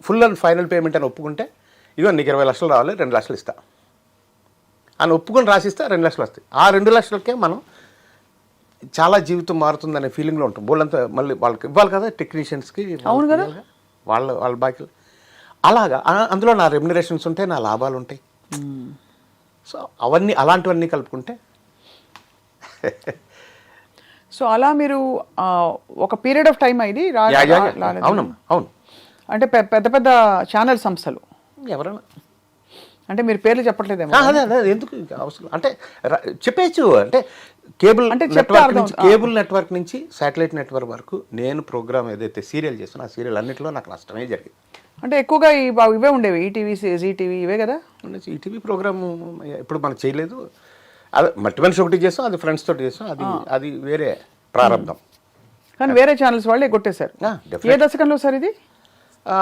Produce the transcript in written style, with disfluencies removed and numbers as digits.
Full and final payment అని ఒప్పుకుంటే ఇదిగో నీకు 20 లక్షలు రావాలి, 2 లక్షలు ఇస్తా అని ఒప్పుకొని రాసిస్తే 2 లక్షలు వస్తాయి. ఆ 2 లక్షలకే మనం చాలా జీవితం మారుతుందనే ఫీలింగ్లో ఉంటాం. బోళ్ళంతా మళ్ళీ వాళ్ళకి ఇవ్వాలి కదా, టెక్నీషియన్స్కి. అవును కదా, వాళ్ళ బాకీలు అలాగా. అందులో నా రెమ్యునరేషన్స్ ఉంటాయి, నా లాభాలు ఉంటాయి. సో అవన్నీ అలాంటివన్నీ కలుపుకుంటే సో అలా మీరు ఒక పీరియడ్ ఆఫ్ టైం అయింది. అవును. అంటే పెద్ద పెద్ద ఛానల్ సంస్థలు ఎవరైనా అంటే మీరు పేర్లు చెప్పట్లేదేమో. అదే ఎందుకు అవసరం అంటే చెప్పేచ్చు. అంటే కేబుల్ నెట్వర్క్ నుంచి శాటిలైట్ నెట్వర్క్ వరకు నేను ప్రోగ్రామ్ ఏదైతే సీరియల్ చేస్తున్నా ఆ సీరియల్ అన్నింటిలో నాకు నష్టమే జరిగింది. అంటే ఎక్కువగా ఇవే ఉండేవి, ఈటీవీ, జీటీవీ ఇవే కదా. ఈటీవీ ప్రోగ్రామ్ ఇప్పుడు మనం చేయలేదు. అదే మట్టి మనిషి ఒకటి చేస్తాం, అది ఫ్రెండ్స్ తోటి చేస్తాం, అది వేరే ప్రారంభం. కానీ వేరే ఛానల్స్ వాళ్ళే కొట్టేశారు. ఏ దశకంలో సార్ ఇది?